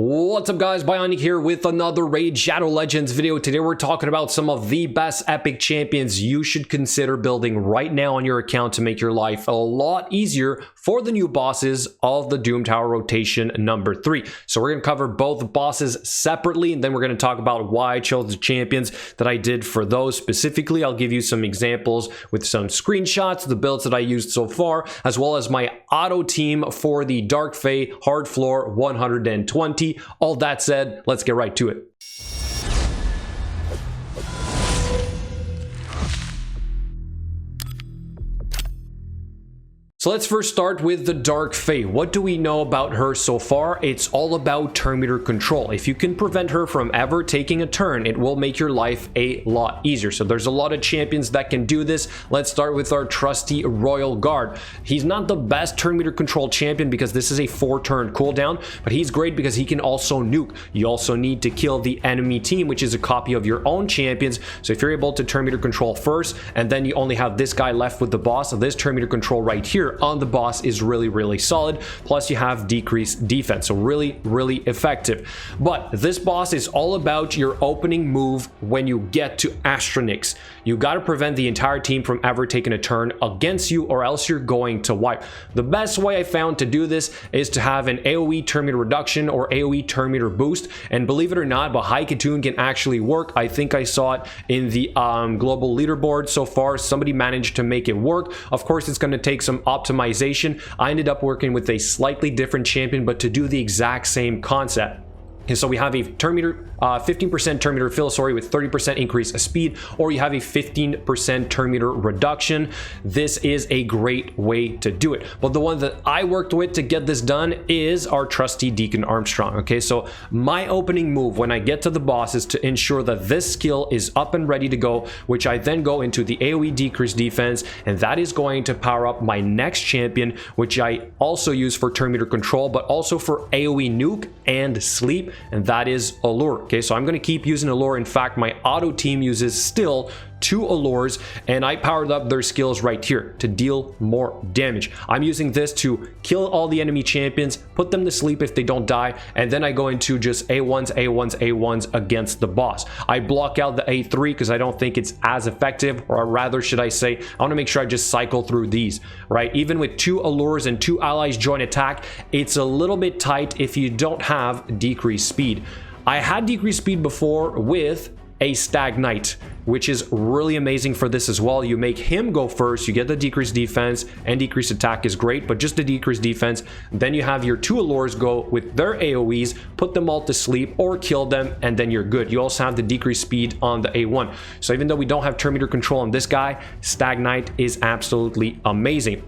What's up guys, Bionic here with another Raid Shadow Legends video. Today we're talking about some of the best epic champions you should consider building right now on your account to make your life a lot easier for the new bosses of the Doom Tower rotation number 3. So we're going to cover both bosses separately, and then we're going to talk about why I chose the champions that I did for those specifically. I'll give you some examples with some screenshots of the builds that I used so far, as well as my auto team for the Dark Fae Hard Floor 120. All that said, let's get right to it. So let's first start with the Dark Fae. What do we know about her so far? It's all about turn meter control. If you can prevent her from ever taking a turn, it will make your life a lot easier. So there's a lot of champions that can do this. Let's start with our trusty Royal Guard. He's not the best turn meter control champion because this is a 4-turn cooldown, but he's great because he can also nuke. You also need to kill the enemy team, which is a copy of your own champions. So if you're able to turn meter control first, and then you only have this guy left with the boss, so this turn meter control right here on the boss is really solid. Plus you have decreased defense, so really effective. But this boss is all about your opening move when you get to Astranyx. You got to prevent the entire team from ever taking a turn against you, or else you're going to wipe. The best way I found to do this is to have an AoE turn meter reduction or AoE turn meter boost, and believe it or not, Bahai-Katun can actually work. I think I saw it in the global leaderboard so far. Somebody managed to make it work. Of course, it's going to take some optimization. I ended up working with a slightly different champion, but to do the exact same concept. And so we have a turn meter, 15% turn meter fill, with 30% increase of speed, or you have a 15% turn meter reduction. This is a great way to do it. But the one that I worked with to get this done is our trusty Deacon Armstrong. Okay, so my opening move when I get to the boss is to ensure that this skill is up and ready to go, which I then go into the AoE decrease defense, and that is going to power up my next champion, which I also use for turn meter control, but also for AoE nuke and sleep. And that is Allure. Okay, so I'm going to keep using Allure. In fact, my auto team uses still 2 Allures, and I powered up their skills right here to deal more damage. I'm using this to kill all the enemy champions, put them to sleep if they don't die, and then I go into just A1s against the boss. I block out the A3 because I don't think it's as effective, or rather should I say, I want to make sure I just cycle through these, right? Even with 2 Allures and 2 allies join attack, it's a little bit tight if you don't have decreased speed. I had decreased speed before with a Stag Knight, which is really amazing for this as well. You make him go first, you get the decreased defense, and decreased attack is great, but just the decreased defense. Then you have your 2 Allures go with their AoEs, put them all to sleep or kill them, and then you're good. You also have the decreased speed on the A1. So even though we don't have turn meter control on this guy, Stag Knight is absolutely amazing.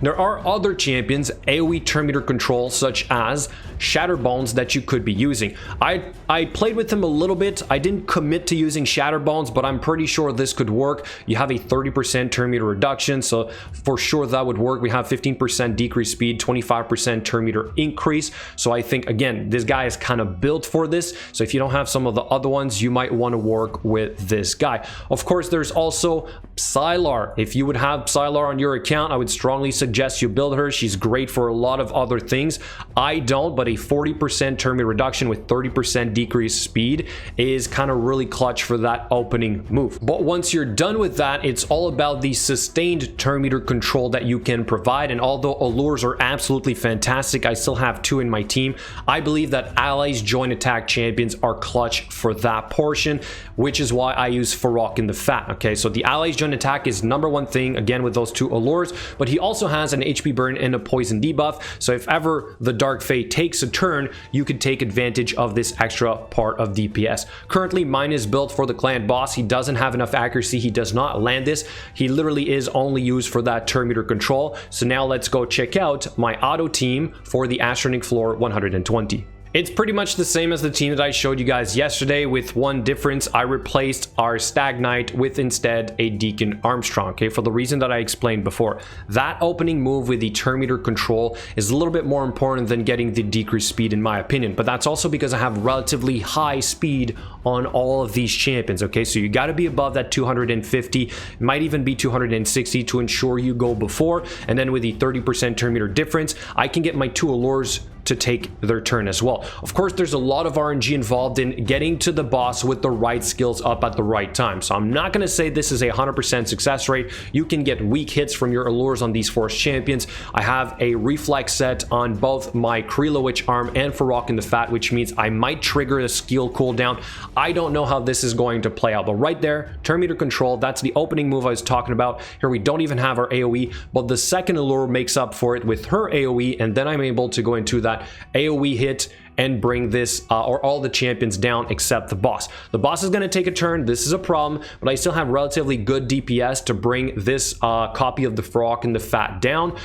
There are other champions, AoE turn meter control, such as Shatterbones, that you could be using. I played with him a little bit. I didn't commit to using Shatterbones, but I'm pretty sure this could work. You have a 30% turn meter reduction, so for sure that would work. We have 15% decreased speed, 25% turn meter increase. So I think, again, this guy is kind of built for this. So if you don't have some of the other ones, you might want to work with this guy. Of course, there's also Psylar. If you would have Psylar on your account, I would strongly suggest you build her. She's great for a lot of other things. I don't, but a 40% turn meter reduction with 30% decreased speed is kind of really clutch for that opening move. But once you're done with that, it's all about the sustained turn meter control that you can provide. And although Allures are absolutely fantastic, I still have 2 in my team. I believe that allies joint attack champions are clutch for that portion, which is why I use Farok in the Fat. Okay, so the allies joint attack is #1 thing, again, with those 2 Allures, but he also has an HP burn and a poison debuff. So if ever the Dark Fae takes a turn, you could take advantage of this extra part of DPS. Currently, mine is built for the clan boss. He doesn't have enough accuracy. He does not land this. He literally is only used for that turn meter control. So now let's go check out my auto team for the Astronyx floor 120. It's pretty much the same as the team that I showed you guys yesterday, with one difference. I replaced our Stag Knight with instead a Deacon Armstrong, okay, for the reason that I explained before. That opening move with the turn meter control is a little bit more important than getting the decreased speed, in my opinion, but that's also because I have relatively high speed on all of these champions, okay? So you got to be above that 250, it might even be 260 to ensure you go before, and then with the 30% turn meter difference, I can get my 2 Allures to take their turn as well. Of course, there's a lot of RNG involved in getting to the boss with the right skills up at the right time. So I'm not going to say this is a 100% success rate. You can get weak hits from your allures on these force champions. I have a reflex set on both my Krylowitch arm and Farok in the Fat, which means I might trigger a skill cooldown. I don't know how this is going to play out, but right there, turn meter control, that's the opening move I was talking about. Here we don't even have our AoE, but the second allure makes up for it with her AoE, and then I'm able to go into that AoE hit and bring this or all the champions down except the boss. The boss is going to take a turn. This is a problem, but I still have relatively good DPS to bring this copy of the Frog and the Fat down.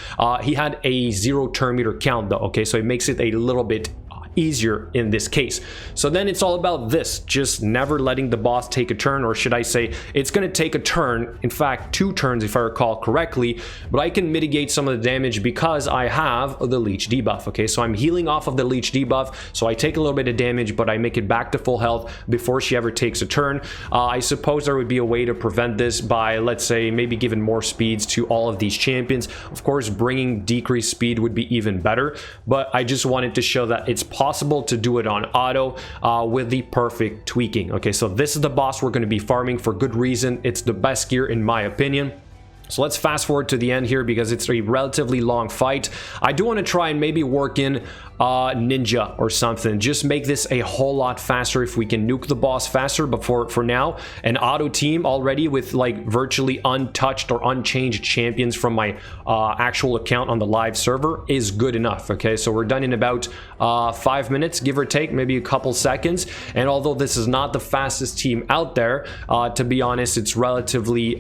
He had a 0 turn meter count though, okay, so it makes it a little bit easier in this case. So then it's all about this, just never letting the boss take a turn, or should I say it's going to take a turn, in fact 2 turns if I recall correctly, but I can mitigate some of the damage because I have the leech debuff. Okay, so I'm healing off of the leech debuff, so I take a little bit of damage, but I make it back to full health before she ever takes a turn. I suppose there would be a way to prevent this by, let's say, maybe giving more speeds to all of these champions. Of course, bringing decreased speed would be even better, but I just wanted to show that it's possible to do it on auto with the perfect tweaking. Okay, so this is the boss we're going to be farming for good reason. It's the best gear in my opinion. So let's fast forward to the end here because it's a relatively long fight. I do want to try and maybe work in ninja or something, just make this a whole lot faster if we can nuke the boss faster. But for now, an auto team already with like virtually untouched or unchanged champions from my actual account on the live server is good enough. Okay, so we're done in about 5 minutes, give or take, maybe a couple seconds. And although this is not the fastest team out there, to be honest, it's relatively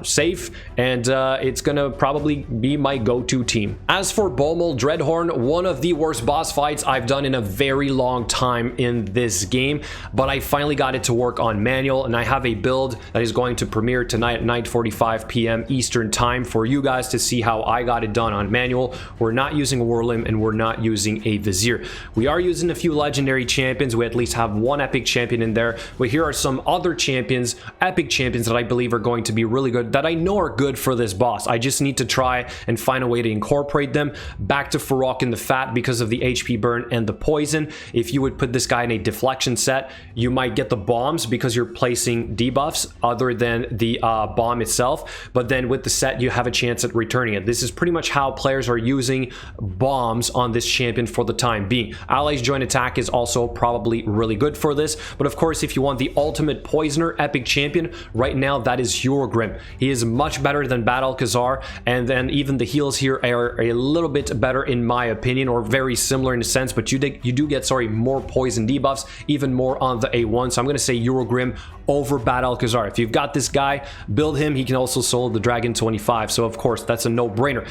safe, and it's gonna probably be my go-to team. As for Bommal Dreadhorn, one of the worst boss fights I've done in a very long time in this game, but I finally got it to work on manual, and I have a build that is going to premiere tonight at 9:45 p.m. Eastern time for you guys to see how I got it done on manual. We're not using a Whirlim and we're not using a Vizier. We are using a few legendary champions. We at least have one epic champion in there, but here are some other champions, epic champions, that I believe are going to be really good, that I know are good for this boss. I just need to try and find a way to incorporate them. Back to Farok in the Fat because of the HP burn and the poison. If you would put this guy in a deflection set, you might get the bombs because you're placing debuffs other than the bomb itself, but then with the set you have a chance at returning it. This is pretty much how players are using bombs on this champion for the time being. Allies joint attack is also probably really good for this, but of course if you want the ultimate poisoner epic champion right now, that is Eurogrim. He is much better than Bad Alcazar, and then even the heals here are a little bit better in my opinion, or very similar in a sense, but you do get more poison debuffs, even more on the A1. So I'm going to say Eurogrim over Bad Alcazar. If you've got this guy, build him. He can also solo the Dragon 25, so of course that's a no-brainer.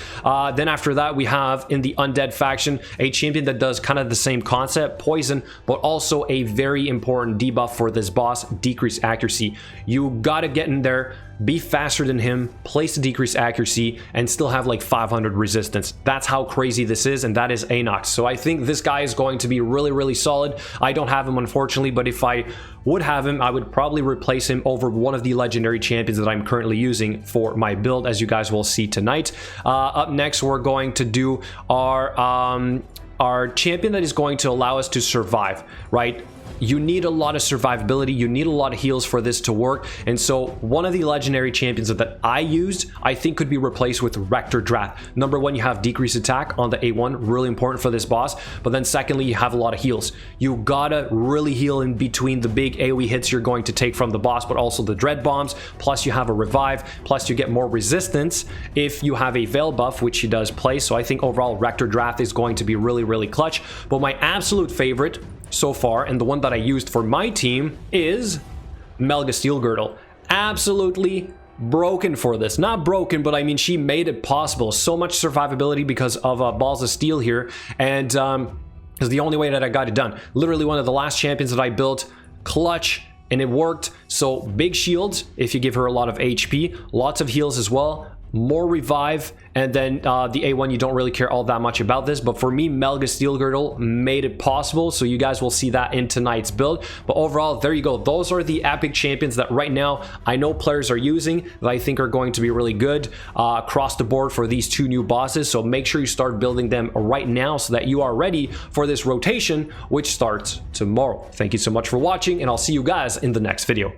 Then after that we have in the Undead faction a champion that does kind of the same concept, poison, but also a very important debuff for this boss, decreased accuracy. You gotta get in there, be faster than him, place the decreased accuracy, and still have like 500 resistance. That's how crazy this is, and that is Astranyx. So I think this guy is going to be really solid. I don't have him unfortunately, but if I would have him, I would probably replace him over one of the legendary champions that I'm currently using for my build, as you guys will see tonight. Up next we're going to do our champion that is going to allow us to survive, right? You need a lot of survivability, you need a lot of heals for this to work, and so one of the legendary champions that I used, I think could be replaced with Rector Drath. Number one, you have decreased attack on the A1, really important for this boss, but then secondly, you have a lot of heals. You gotta really heal in between the big AoE hits you're going to take from the boss, but also the Dread Bombs, plus you have a revive, plus you get more resistance if you have a Veil buff, which he does play, so I think overall Rector Drath is going to be really clutch. But my absolute favorite so far, and the one that I used for my team, is Melga Steel Girdle. Absolutely broken for this. Not broken, but I mean she made it possible. So much survivability because of Balls of Steel here, and is the only way that I got it done. Literally one of the last champions that I built, clutch, and it worked. So big shields if you give her a lot of HP, lots of heals as well. more revive, and then the A1, you don't really care all that much about this, but for me, Melga Steel Girdle made it possible, so you guys will see that in tonight's build. But overall, there you go. Those are the epic champions that right now I know players are using that I think are going to be really good across the board for these 2 new bosses. So make sure you start building them right now so that you are ready for this rotation, which starts tomorrow. Thank you so much for watching, and I'll see you guys in the next video.